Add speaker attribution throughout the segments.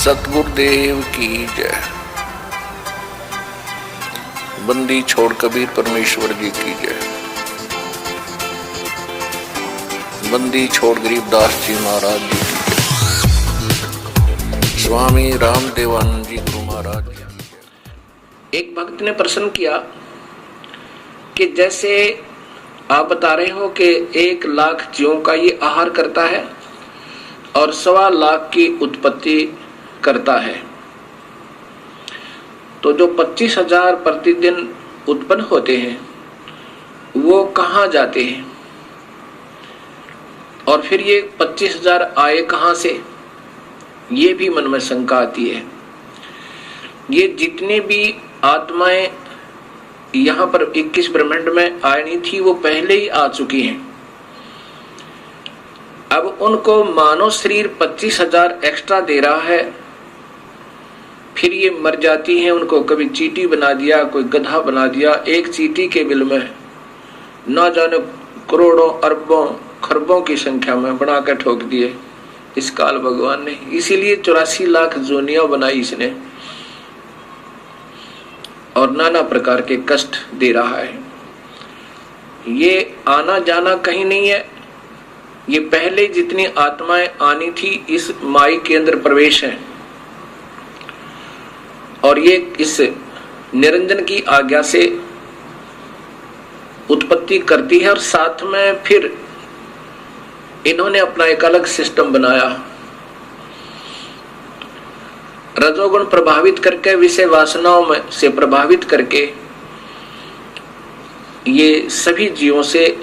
Speaker 1: सतगुरुदेव की जय। बंदी छोड़ कबीर परमेश्वर जी की जय। बंदी छोड़ गरीबदास जी महाराज जी की जय। स्वामी रामदेवानंद जी गुरु महाराज जी की जय।
Speaker 2: एक भक्त ने प्रश्न किया कि जैसे आप बता रहे हो कि 1 लाख जीवों का ये आहार करता है और 1.25 लाख की उत्पत्ति करता है, तो जो 25,000 प्रतिदिन उत्पन्न होते हैं वो कहाँ जाते हैं, और फिर ये 25,000 आए कहाँ से, ये भी मन में शंका आती है। ये जितने भी आत्माएं यहाँ पर 21 ब्रह्मांड में आनी थी वो पहले ही आ चुकी हैं। अब उनको मानव शरीर 25,000 एक्स्ट्रा दे रहा है, फिर ये मर जाती हैं। उनको कभी चींटी बना दिया, कोई गधा बना दिया। एक चींटी के बिल में ना जाने करोड़ों अरबों खरबों की संख्या में बना कर ठोक दिए इस काल भगवान ने। इसीलिए 84 लाख जोनियां बनाई इसने और नाना प्रकार के कष्ट दे रहा है। ये आना जाना कहीं नहीं है, ये पहले जितनी आत्माएं आनी थी इस माई के अंदर प्रवेश है और ये इस निरंजन की आज्ञा से उत्पत्ति करती है। और साथ में फिर इन्होंने अपना एक अलग सिस्टम बनाया, रजोगुण प्रभावित करके, विषय वासनाओं में से प्रभावित करके ये सभी जीवों से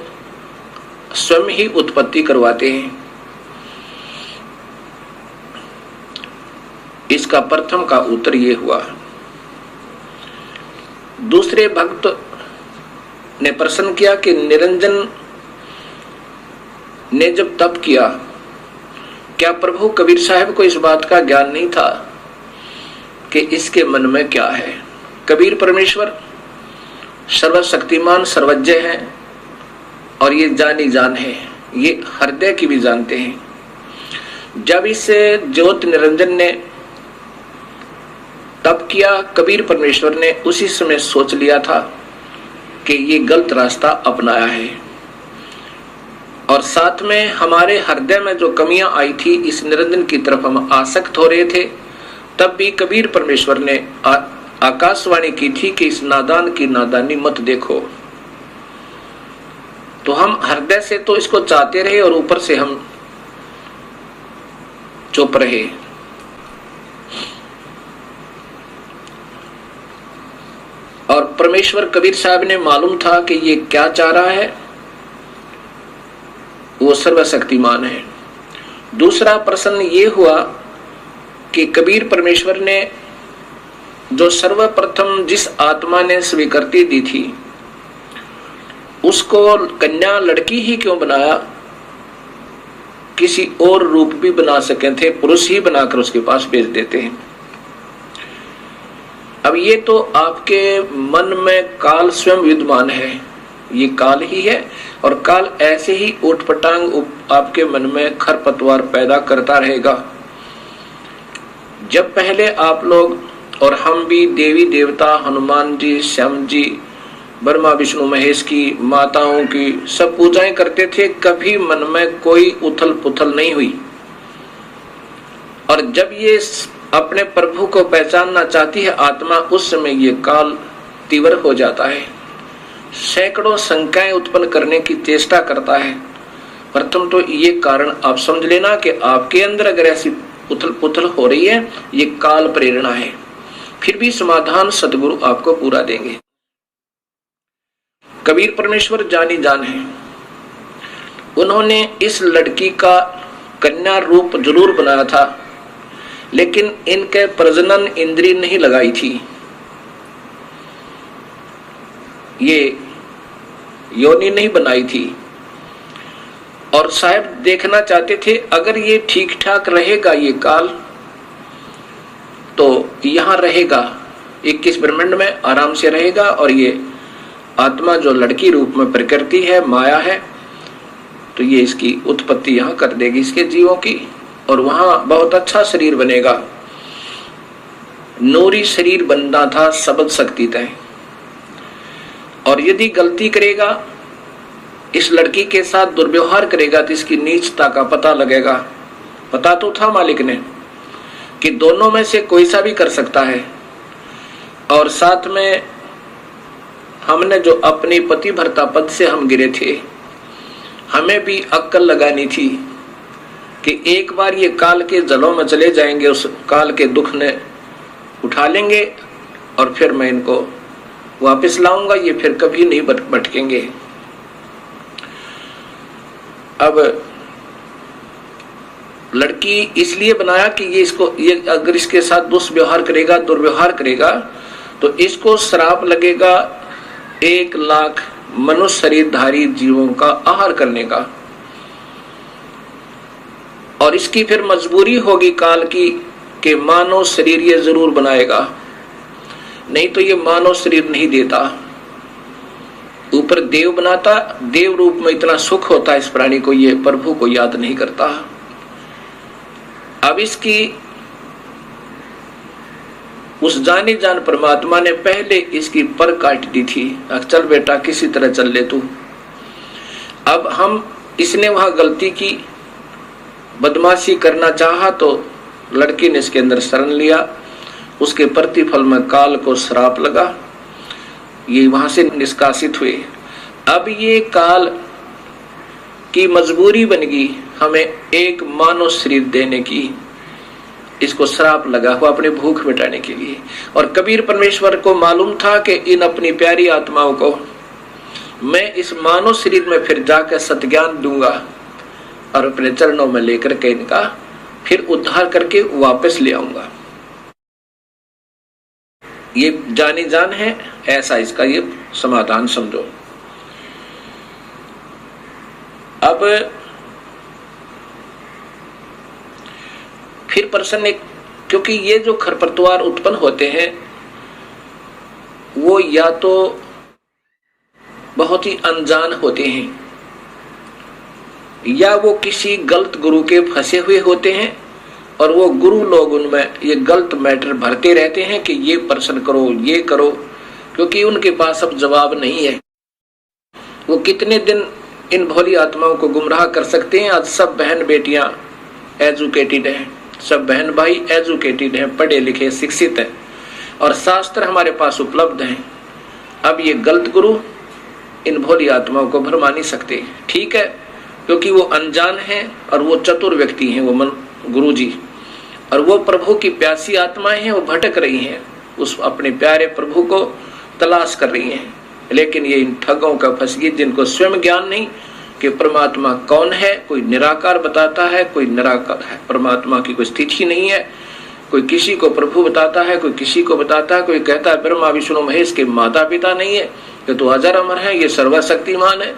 Speaker 2: स्वयं ही उत्पत्ति करवाते हैं। इसका प्रथम का उत्तर ये हुआ। दूसरे भक्त ने प्रश्न किया कि निरंजन ने जब तप किया, क्या प्रभु कबीर साहब को इस बात का ज्ञान नहीं था कि इसके मन में क्या है? कबीर परमेश्वर सर्वशक्तिमान सर्वज्ञ है और ये जानी जान है, ये हृदय की भी जानते हैं। जब इस ज्योत निरंजन ने तब किया, कबीर परमेश्वर ने उसी समय सोच लिया था कि ये गलत रास्ता अपनाया है। और साथ में हमारे हृदय में जो कमियां आई थी, इस निरंजन की तरफ हम आसक्त हो रहे थे, तब भी कबीर परमेश्वर ने आकाशवाणी की थी कि इस नादान की नादानी मत देखो। तो हम हृदय से तो इसको चाहते रहे और ऊपर से हम चुप रहे। और परमेश्वर कबीर साहब ने मालूम था कि ये क्या चाह रहा है, वो सर्वशक्तिमान है। दूसरा प्रश्न ये हुआ कि कबीर परमेश्वर ने जो सर्वप्रथम जिस आत्मा ने स्वीकृति दी थी उसको कन्या लड़की ही क्यों बनाया? किसी और रूप भी बना सके थे, पुरुष ही बनाकर उसके पास भेज देते हैं। अब ये तो आपके मन में काल स्वयं विद्यमान है, ये काल ही है और काल ऐसे ही उठपटांग आपके मन में खरपतवार पैदा करता रहेगा। जब पहले आप लोग और हम भी देवी देवता, हनुमान जी, श्याम जी, ब्रह्मा विष्णु महेश की, माताओं की सब पूजाएं करते थे, कभी मन में कोई उथल पुथल नहीं हुई। और जब ये अपने प्रभु को पहचानना चाहती है आत्मा, उस समय ये काल तीव्र हो जाता है, सैकड़ों शंकाएं उत्पन्न करने की चेष्टा करता है। प्रथम तो ये कारण आप समझ लेना कि आपके अंदर अगर ऐसी उथल पुथल हो रही है, ये काल प्रेरणा है। फिर भी समाधान सदगुरु आपको पूरा देंगे। कबीर परमेश्वर जानी जान है, उन्होंने इस लड़की का कन्या रूप जरूर बनाया था, लेकिन इनके प्रजनन इंद्रिय नहीं लगाई थी। ये योनि नहीं बनाई थी और साहब देखना चाहते थे अगर ये ठीक ठाक रहेगा ये काल तो यहां रहेगा, 21 ब्रह्मांड में आराम से रहेगा। और ये आत्मा जो लड़की रूप में प्रकृति है, माया है, तो ये इसकी उत्पत्ति यहां कर देगी इसके जीवों की, और वहां बहुत अच्छा शरीर बनेगा। नूरी शरीर बनना था सबद शक्ति तय। और यदि गलती करेगा, इस लड़की के साथ दुर्व्यवहार करेगा तो इसकी नीचता का पता लगेगा। पता तो था मालिक ने कि दोनों में से कोई सा भी कर सकता है। और साथ में हमने जो अपनी पतिव्रता पद से हम गिरे थे, हमें भी अक्ल लगानी थी कि एक बार ये काल के जलों में चले जाएंगे, उस काल के दुख ने उठा लेंगे और फिर मैं इनको वापस लाऊंगा, ये फिर कभी नहीं भटकेंगे। अब लड़की इसलिए बनाया कि ये अगर इसके साथ दुष्व्यवहार करेगा, दुर्व्यवहार करेगा, तो इसको श्राप लगेगा 1 लाख मनुष्य शरीरधारी जीवों का आहार करने का। और इसकी फिर मजबूरी होगी काल की कि मानव शरीर ये जरूर बनाएगा, नहीं तो ये मानव शरीर नहीं देता। ऊपर देव बनाता, देव रूप में इतना सुख होता इस प्राणी को, ये प्रभु को याद नहीं करता। अब इसकी उस जानी जान परमात्मा ने पहले इसकी पर काट दी थी, चल बेटा किसी तरह चल ले तू। अब हम इसने वहां गलती की, बदमाशी करना चाहा तो लड़की ने इसके अंदर शरण लिया, उसके प्रतिफल में काल को श्राप लगा, ये वहां से निष्कासित हुए। अब ये काल की मजबूरी बन गई हमें एक मानव शरीर देने की, इसको श्राप लगा हुआ अपने भूख मिटाने के लिए। और कबीर परमेश्वर को मालूम था कि इन अपनी प्यारी आत्माओं को मैं इस मानव शरीर में फिर जाकर सत्ज्ञान दूंगा और अपने चरणों में लेकर के इनका फिर उद्धार करके वापस ले आऊंगा। ये जानी जान है, ऐसा इसका ये समाधान समझो। अब फिर प्रश्न एक, क्योंकि ये जो खरपतवार उत्पन्न होते हैं वो या तो बहुत ही अनजान होते हैं या वो किसी गलत गुरु के फंसे हुए होते हैं, और वो गुरु लोग उनमें ये गलत मैटर भरते रहते हैं कि ये प्रश्न करो, ये करो, क्योंकि उनके पास अब जवाब नहीं है। वो कितने दिन इन भोली आत्माओं को गुमराह कर सकते हैं। आज सब बहन बेटियां एजुकेटेड हैं, सब बहन भाई एजुकेटेड हैं, पढ़े लिखे शिक्षित हैं, और शास्त्र हमारे पास उपलब्ध हैं। अब ये गलत गुरु इन भोली आत्माओं को भरमा नहीं सकते, ठीक है, क्योंकि वो अनजान हैं और वो चतुर व्यक्ति हैं, वो गुरु जी, और वो प्रभु की प्यासी आत्माएं हैं, वो भटक रही हैं, उस अपने प्यारे प्रभु को तलाश कर रही हैं। लेकिन ये इन ठगों का फंस गई जिनको स्वयं ज्ञान नहीं कि परमात्मा कौन है। कोई निराकार बताता है, कोई निराकार है, परमात्मा की कोई स्थिति नहीं है। कोई किसी को प्रभु बताता है, कोई किसी को बताता है, कोई कहता है ब्रह्मा विष्णु महेश के माता पिता नहीं है, ये तो अजर अमर है, ये सर्वशक्तिमान है।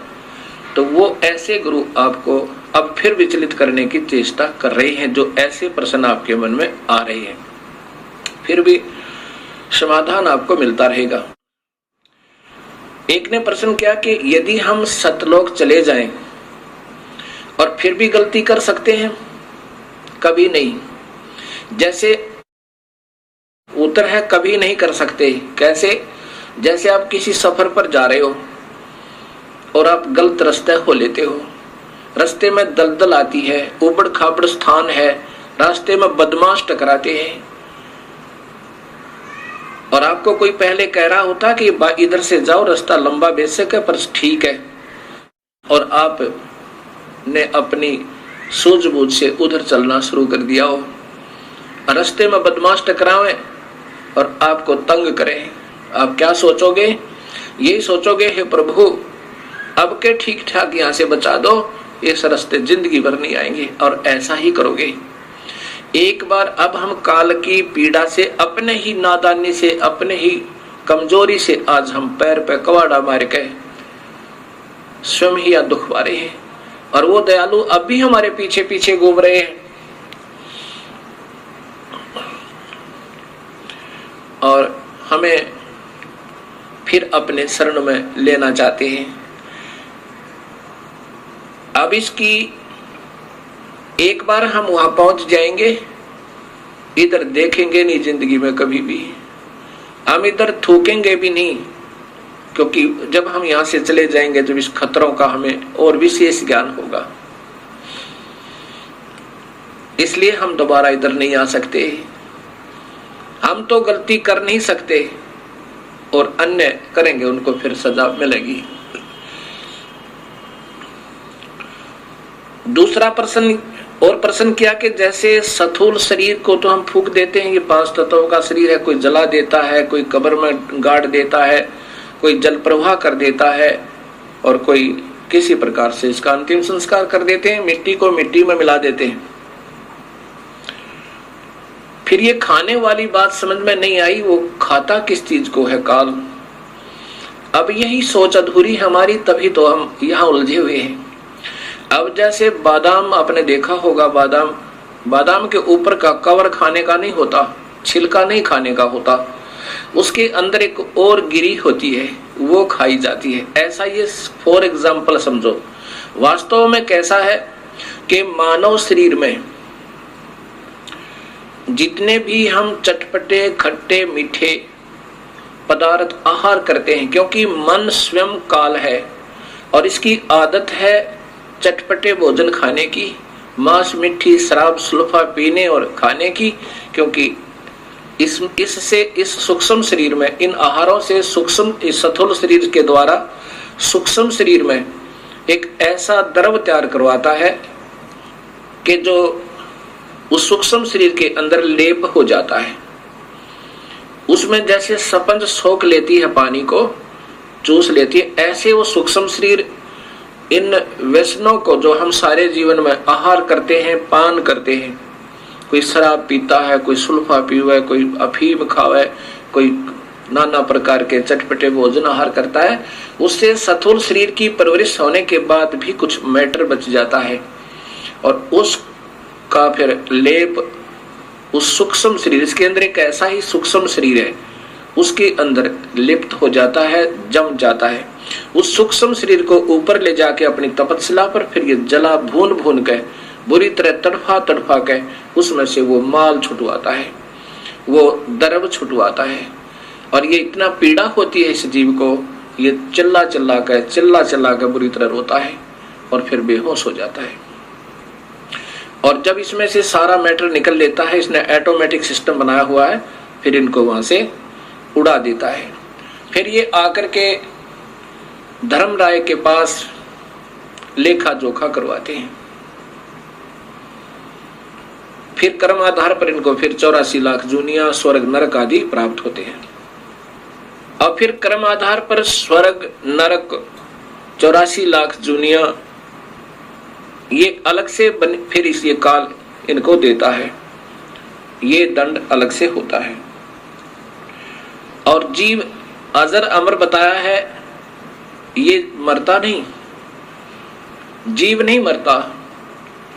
Speaker 2: तो वो ऐसे गुरु आपको अब फिर विचलित करने की चेष्टा कर रहे हैं, जो ऐसे प्रश्न आपके मन में आ रहे हैं। फिर भी समाधान आपको मिलता रहेगा। एक ने प्रश्न किया कि यदि हम सतलोक चले जाएं और फिर भी गलती कर सकते हैं? कभी नहीं। जैसे उत्तर है कभी नहीं कर सकते। कैसे? जैसे आप किसी सफर पर जा रहे हो और आप गलत रास्ते हो लेते हो, रास्ते में दलदल आती है, उबड़ खाबड़ स्थान है, रास्ते में बदमाश टकराते हैं, और आपको कोई पहले कह रहा होता कि इधर से जाओ, रास्ता लंबा बेशक है पर ठीक है, और आप ने अपनी सूझबूझ से उधर चलना शुरू कर दिया हो। रास्ते में बदमाश टकरावे और आपको तंग करें, आप क्या सोचोगे? यही सोचोगे हे प्रभु अब के ठीक ठाक यहाँ से बचा दो, इस रास्ते जिंदगी भर नहीं आएंगे, और ऐसा ही करोगे। एक बार अब हम काल की पीड़ा से, अपने ही नादानी से, अपने ही कमजोरी से आज हम पैर पे कवाड़ा मार के स्वयं ही दुख पा रहे हैं, और वो दयालु अब भी हमारे पीछे पीछे घूम रहे हैं, और हमें फिर अपने शरण में लेना चाहते हैं। अब इसकी एक बार हम वहां पहुंच जाएंगे इधर देखेंगे नहीं जिंदगी में कभी भी, हम इधर थूकेंगे भी नहीं, क्योंकि जब हम यहां से चले जाएंगे तो इस खतरों का हमें और विशेष ज्ञान होगा। इसलिए हम दोबारा इधर नहीं आ सकते। हम तो गलती कर नहीं सकते और अन्य करेंगे, उनको फिर सजा मिलेगी। दूसरा प्रश्न और प्रश्न किया कि जैसे स्थूल शरीर को तो हम फूंक देते हैं, ये 5 तत्वों का शरीर है, कोई जला देता है, कोई कब्र में गाड़ देता है, कोई जल प्रवाह कर देता है, और कोई किसी प्रकार से इसका अंतिम संस्कार कर देते हैं, मिट्टी को मिट्टी में मिला देते हैं। फिर ये खाने वाली बात समझ में नहीं आई, वो खाता किस चीज को है काल। अब यही सोच अधूरी हमारी, तभी तो हम यहाँ उलझे हुए हैं। अब जैसे बादाम आपने देखा होगा, बादाम के ऊपर का कवर खाने का नहीं होता, छिलका नहीं खाने का होता, उसके अंदर एक और गिरी होती है, वो खाई जाती है। ऐसा ये फॉर एग्जाम्पल समझो। वास्तव में कैसा है कि मानव शरीर में जितने भी हम चटपटे खट्टे मीठे पदार्थ आहार करते हैं, क्योंकि मन स्वयं काल है और इसकी आदत है चटपटे भोजन खाने की, मांस मिट्टी शराब सुल्फा पीने और खाने की, क्योंकि इससे इस सूक्ष्म शरीर में इन आहारों से सूक्ष्म इस स्थूल शरीर के द्वारा सूक्ष्म शरीर में एक ऐसा द्रव तैयार करवाता है कि जो उस सूक्ष्म शरीर के अंदर लेप हो जाता है। उसमें जैसे स्पंज सोख लेती है, पानी को चूस लेती है, ऐसे वो सूक्ष्म शरीर इन व्यसनों को जो हम सारे जीवन में आहार करते हैं, पान करते हैं, कोई शराब पीता है, कोई सुल्फा पीवे, कोई अफीम खावे, कोई नाना प्रकार के चटपटे भोजन आहार करता है, उससे स्थूल शरीर की परवरिश होने के बाद भी कुछ मैटर बच जाता है और उसका फिर लेप उस सूक्ष्म शरीर, इसके अंदर एक ऐसा ही सूक्ष्म शरीर है, उसके अंदर लिप्त हो जाता है, जम जाता है। उस सूक्ष्म शरीर को ऊपर ले जाके अपनी तपस्या पर फिर ये जला भून भून के बुरी तरह तड़फा तड़फा के उसमें से वो माल छुटवाता है, वो द्रव छुटवाता है। और ये इतना पीड़ा होती है इस जीव को, ये चिल्ला चिल्ला के बुरी तरह रोता है और फिर बेहोश हो जाता है। और जब इसमें से सारा मैटर निकल लेता है, इसने ऑटोमेटिक सिस्टम बनाया हुआ है, फिर इनको वहां से उड़ा देता है। फिर ये आकर के धर्मराय के पास लेखा जोखा करवाते हैं। फिर कर्म आधार पर इनको फिर 84 लाख जूनिया स्वर्ग नरक आदि प्राप्त होते हैं। और फिर कर्म आधार पर स्वर्ग नरक 84 लाख जूनिया ये अलग से फिर इस ये काल इनको देता है, ये दंड अलग से होता है। और जीव अजर अमर बताया है, ये मरता नहीं, जीव नहीं मरता,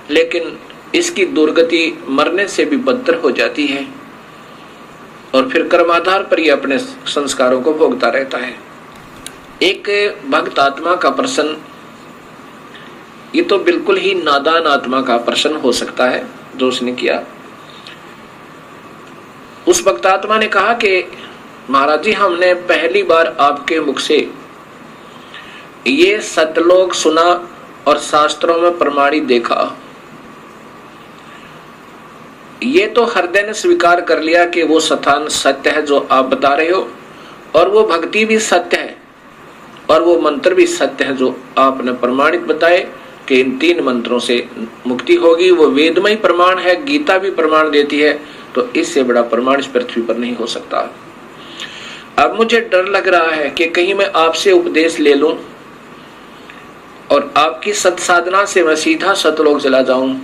Speaker 2: लेकिन इसकी दुर्गति मरने से भी बदतर हो जाती है और फिर कर्माधार पर ये अपने संस्कारों को भोगता रहता है। एक भक्त आत्मा का प्रश्न, ये तो बिल्कुल ही नादान आत्मा का प्रश्न हो सकता है जो उसने किया। उस भक्त आत्मा ने कहा कि महाराज जी, हमने पहली बार आपके मुख से ये सतलोक सुना और शास्त्रों में प्रमाणित देखा। ये तो हृदय ने स्वीकार कर लिया कि वो स्थान सत्य है जो आप बता रहे हो, और वो भक्ति भी सत्य है और वो मंत्र भी सत्य है जो आपने प्रमाणित बताए कि इन 3 मंत्रों से मुक्ति होगी। वो वेदमय प्रमाण है, गीता भी प्रमाण देती है, तो इससे बड़ा प्रमाण इस पृथ्वी पर नहीं हो सकता। अब मुझे डर लग रहा है कि कहीं मैं आपसे उपदेश ले लूं और आपकी सत्साधना से मैं सीधा सतलोक चला जाऊं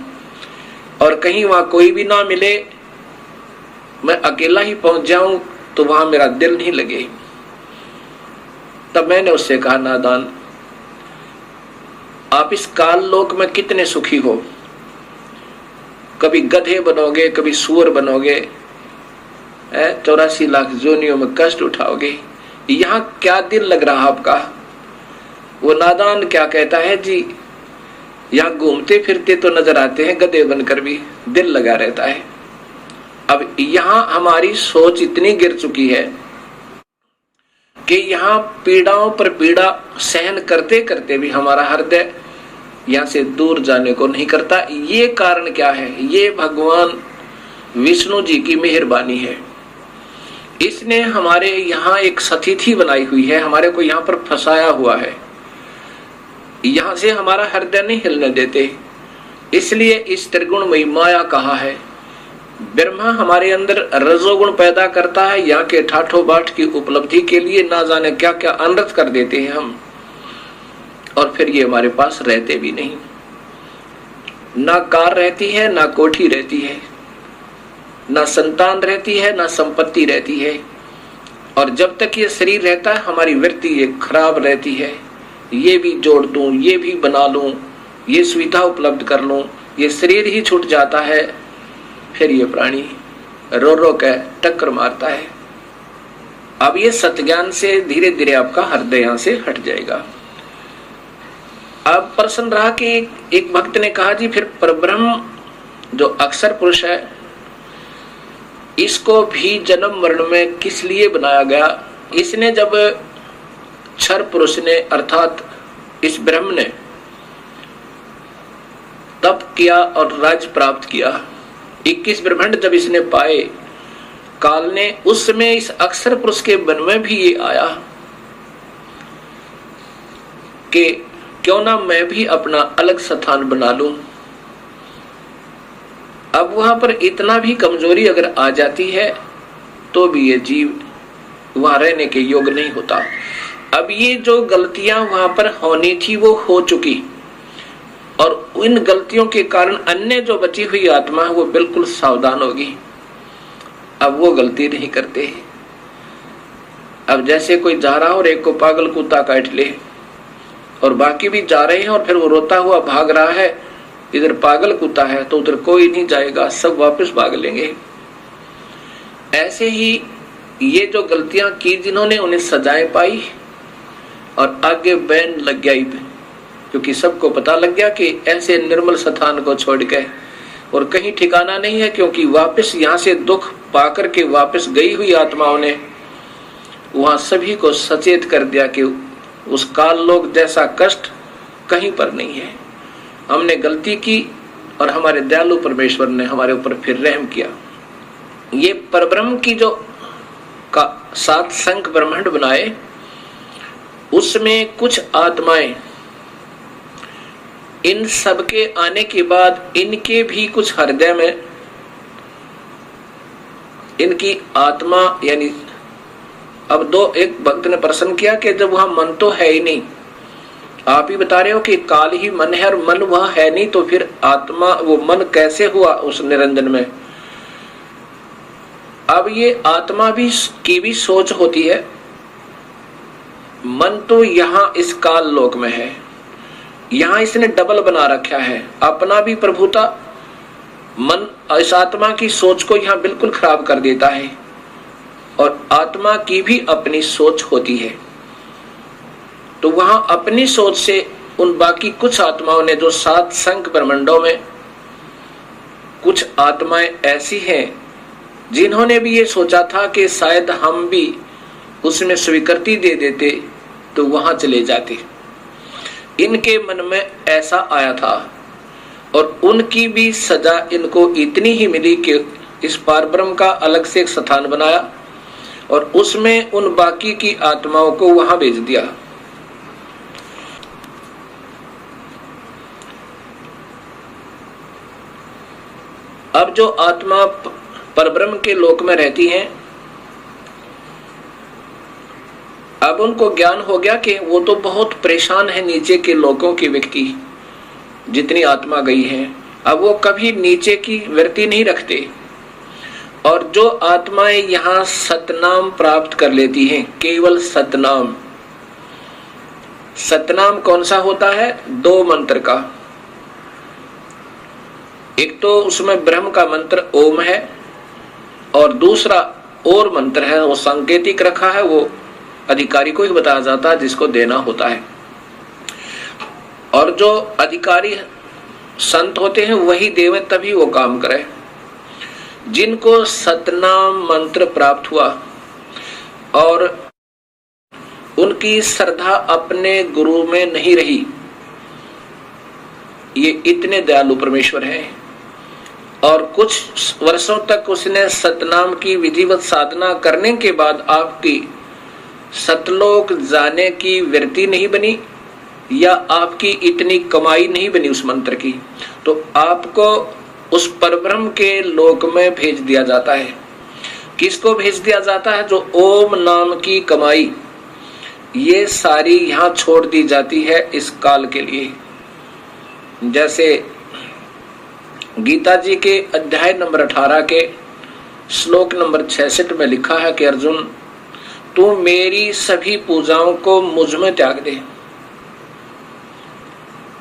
Speaker 2: और कहीं वहां कोई भी ना मिले, मैं अकेला ही पहुंच जाऊं तो वहां मेरा दिल नहीं लगे। तब मैंने उससे कहा, नादान, आप इस काल लोक में कितने सुखी हो, कभी गधे बनोगे, कभी सूअर बनोगे, 84 लाख जोनियों में कष्ट उठाओगे, यहाँ क्या दिल लग रहा आपका। वो नादान क्या कहता है जी, यहाँ घूमते फिरते तो नजर आते हैं गधे बनकर भी, दिल लगा रहता है। अब यहां हमारी सोच इतनी गिर चुकी है कि यहां पीड़ाओं पर पीड़ा सहन करते करते भी हमारा हृदय यहां से दूर जाने को नहीं करता। ये कारण क्या है? ये भगवान विष्णु जी की मेहरबानी है। इसने हमारे यहाँ एक सतिथि बनाई हुई है, हमारे को यहाँ पर फंसाया हुआ है, यहाँ से हमारा हृदय नहीं हिलने देते। इसलिए इस त्रिगुणमयी माया कहा है। ब्रह्मा हमारे अंदर रजोगुण पैदा करता है, यहाँ के ठाठो बाट की उपलब्धि के लिए ना जाने क्या क्या अनर्थ कर देते हैं हम, और फिर ये हमारे पास रहते भी नहीं। ना कार रहती है, ना कोठी रहती है, ना संतान रहती है, ना संपत्ति रहती है। और जब तक ये शरीर रहता है हमारी वृत्ति ये खराब रहती है, ये भी जोड़ दूं, ये भी बना लूं, ये सुविधा उपलब्ध कर लूं, ये शरीर ही छूट जाता है, फिर ये प्राणी रो रो के टक्कर मारता है। अब ये सत्ज्ञान से धीरे धीरे आपका हृदय यहां से हट जाएगा। अब प्रश्न रहा कि एक भक्त ने कहा जी फिर परब्रह्म जो अक्षर पुरुष है इसको भी जन्म मरण में किस लिए बनाया गया? इसने जब क्षर पुरुष ने अर्थात इस ब्रह्म ने तप किया और राज्य प्राप्त किया, 21 ब्रह्मांड जब इसने पाए काल ने, उस समय इस अक्षर पुरुष के मन में भी ये आया कि क्यों ना मैं भी अपना अलग स्थान बना लूं। अब वहां पर इतना भी कमजोरी अगर आ जाती है तो भी ये जीव वहां रहने के योग्य नहीं होता। अब ये जो गलतियां वहां पर होनी थी वो हो चुकी, और इन गलतियों के कारण अन्य जो बची हुई आत्मा है वो बिल्कुल सावधान होगी, अब वो गलती नहीं करते। अब जैसे कोई जा रहा हो और एक को पागल कुत्ता काट ले और बाकी भी जा रहे हैं और फिर वो रोता हुआ भाग रहा है, इधर पागल कुत्ता है तो उधर कोई नहीं जाएगा, सब वापस भाग लेंगे। ऐसे ही ये जो गलतियां की जिन्होंने उन्हें सजाएं पाई और आगे बैन लग गया, क्योंकि सबको पता लग गया कि ऐसे निर्मल स्थान को छोड़ के और कहीं ठिकाना नहीं है, क्योंकि वापस यहाँ से दुख पाकर के वापस गई हुई आत्माओं ने वहां सभी को सचेत कर दिया कि उस काल लोक जैसा कष्ट कहीं पर नहीं है। हमने गलती की और हमारे दयालु परमेश्वर ने हमारे ऊपर फिर रहम किया। ये परब्रह्म की जो का 7 संख ब्रह्मांड बनाए, उसमें कुछ आत्माएं इन सब के आने के बाद इनके भी कुछ हृदय में इनकी आत्मा यानी अब एक भक्त ने प्रश्न किया कि जब वहां मन तो है ही नहीं, आप ही बता रहे हो कि काल ही मन है और मन वहां है नहीं, तो फिर आत्मा वो मन कैसे हुआ उस निरंजन में? अब ये आत्मा भी की भी सोच होती है। मन तो यहाँ इस काल लोक में है, यहाँ इसने डबल बना रखा है, अपना भी प्रभुता मन इस आत्मा की सोच को यहाँ बिल्कुल खराब कर देता है, और आत्मा की भी अपनी सोच होती है। तो वहां अपनी सोच से उन बाकी कुछ आत्माओं ने जो 7 संख ब्रह्मांडों में कुछ आत्माएं ऐसी हैं जिन्होंने भी ये सोचा था कि शायद हम भी उसमें स्वीकृति दे देते तो वहां चले जाते, इनके मन में ऐसा आया था, और उनकी भी सजा इनको इतनी ही मिली कि इस पारब्रह्म का अलग से एक स्थान बनाया और उसमें उन बाकी की आत्माओं को वहां भेज दिया। अब जो आत्मा परब्रह्म के लोक में रहती हैं, अब उनको ज्ञान हो गया कि वो तो बहुत परेशान है नीचे के लोकों के व्यक्ति, जितनी आत्मा गई है, अब वो कभी नीचे की वृत्ति नहीं रखते। और जो आत्माएं यहाँ सतनाम प्राप्त कर लेती हैं, केवल सतनाम। सतनाम कौन सा होता है? 2 मंत्र का, एक तो उसमें ब्रह्म का मंत्र ओम है और दूसरा और मंत्र है, वो सांकेतिक रखा है, वो अधिकारी को ही बताया जाता है जिसको देना होता है। और जो अधिकारी संत होते हैं वही देवे तभी वो काम करे। जिनको सतनाम मंत्र प्राप्त हुआ और उनकी श्रद्धा अपने गुरु में नहीं रही, ये इतने दयालु परमेश्वर हैं। और कुछ वर्षों तक उसने सतनाम की विधिवत साधना करने के बाद आपकी सतलोक जाने की वृत्ति नहीं बनी या आपकी इतनी कमाई नहीं बनी उस मंत्र की, तो आपको उस परब्रह्म के लोक में भेज दिया जाता है। किसको भेज दिया जाता है? जो ओम नाम की कमाई ये सारी यहां छोड़ दी जाती है इस काल के लिए। जैसे गीता जी के अध्याय नंबर 18 के श्लोक नंबर 66 में लिखा है कि अर्जुन, तू मेरी सभी पूजाओं को मुझ में त्याग दे।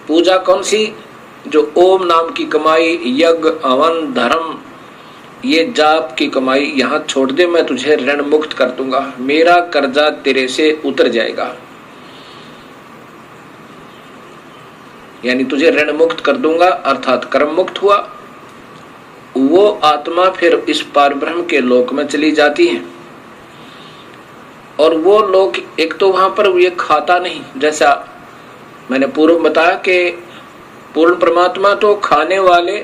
Speaker 2: पूजा कौन सी? जो ओम नाम की कमाई, यज्ञ, हवन, धर्म, ये जाप की कमाई यहां छोड़ दे, मैं तुझे ऋण मुक्त कर दूंगा, मेरा कर्जा तेरे से उतर जाएगा, यानी तुझे ऋण मुक्त कर दूंगा, अर्थात कर्म मुक्त हुआ। वो आत्मा फिर इस पारब्रह्म के लोक में चली जाती है। और वो लोक, एक तो वहां पर ये खाता नहीं, जैसा मैंने पूर्व बताया कि पूर्ण परमात्मा तो खाने वाले,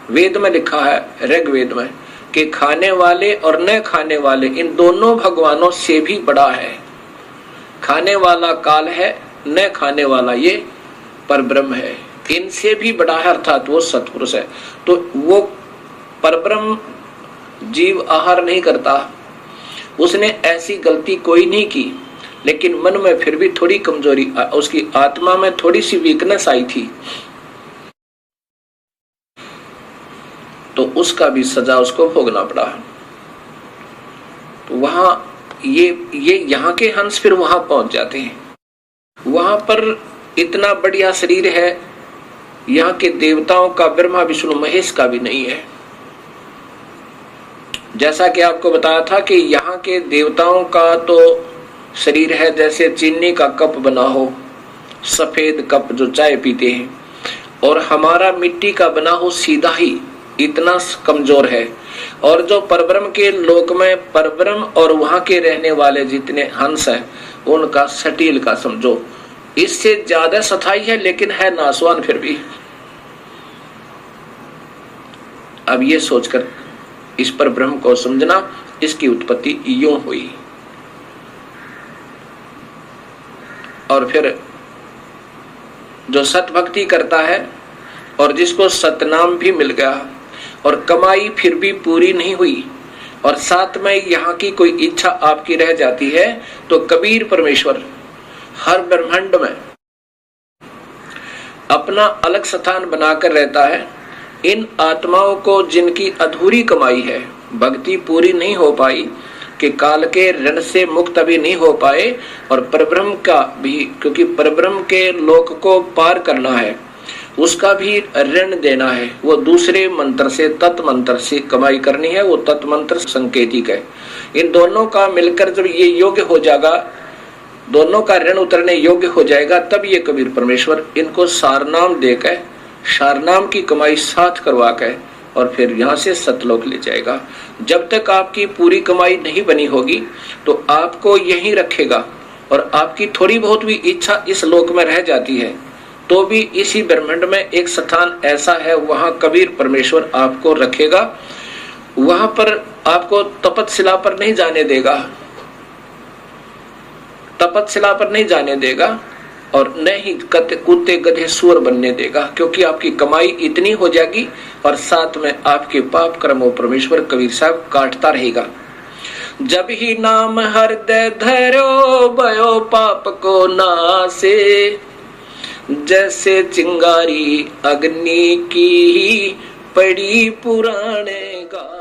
Speaker 2: वेद में लिखा है ऋग्वेद में कि खाने वाले और न खाने वाले इन दोनों भगवानों से भी बड़ा है। खाने वाला काल है, न खाने वाला ये परब्रह्म है, इनसे भी बड़ा है, अर्थात वो सत्पुरुष है। तो वो परब्रह्म जीव आहार नहीं करता, उसने ऐसी गलती कोई नहीं की, लेकिन मन में फिर भी थोड़ी कमजोरी, उसकी आत्मा में थोड़ी सी वीकनेस आई थी, तो उसका भी सजा उसको भोगना पड़ा। तो वहां ये यहाँ के हंस फिर वहां पहुंच जाते हैं। वहां पर इतना बढ़िया शरीर है, यहाँ के देवताओं का, ब्रह्मा विष्णु महेश का भी नहीं है। जैसा कि आपको बताया था कि यहाँ के देवताओं का तो शरीर है जैसे चीनी का कप बना हो, सफेद कप जो चाय पीते हैं, और हमारा मिट्टी का बना हो सीधा ही, इतना कमजोर है। और जो परब्रह्म के लोक में परब्रह्म और वहां के रहने वाले जितने हंस हैं उनका सटील का समझो, इससे ज्यादा सथाई है, लेकिन है नासवान फिर भी। अब ये सोचकर इस पर ब्रह्म को समझना, इसकी उत्पत्ति यूं हुई। और फिर जो सत भक्ति करता है और जिसको सतनाम भी मिल गया और कमाई फिर भी पूरी नहीं हुई और साथ में यहाँ की कोई इच्छा आपकी रह जाती है, तो कबीर परमेश्वर हर ब्रह्मांड में अपना अलग स्थान बनाकर रहता है। इन आत्माओं को जिनकी अधूरी कमाई है, भक्ति पूरी नहीं हो पाई, कि काल के ऋण से मुक्त अभी नहीं हो पाए, और परब्रह्म का भी, क्योंकि परब्रह्म के लोक को पार करना है, उसका भी ऋण देना है। वो दूसरे मंत्र से, तत् मंत्र से कमाई करनी है, वो तत् मंत्र संकेतिक है। इन दोनों का मिलकर जब ये योग्य हो जाएगा, दोनों का ऋण उतरने योग्य हो जाएगा, तब ये कबीर परमेश्वर इनको सारनाम देकर, सारनाम की कमाई साथ करवा कर और फिर यहाँ से सतलोक ले जाएगा। जब तक आपकी पूरी कमाई नहीं बनी होगी तो आपको यहीं रखेगा, और आपकी थोड़ी बहुत भी इच्छा इस लोक में रह जाती है तो भी इसी ब्रह्मांड में एक स्थान ऐसा है, वहां कबीर परमेश्वर आपको रखेगा। वहां पर आपको तपतशिला पर नहीं जाने देगा, तपतशिला पर नहीं जाने देगा, और न ही कुत्ते गधे सुअर बनने देगा, क्योंकि आपकी कमाई इतनी हो जाएगी और साथ में आपके पाप कर्मों परमेश्वर कबीर साहब काटता रहेगा। जब ही नाम हृदय धरो भयो पाप को नासे, जैसे चिंगारी अग्नि की पड़ी पुराने गा।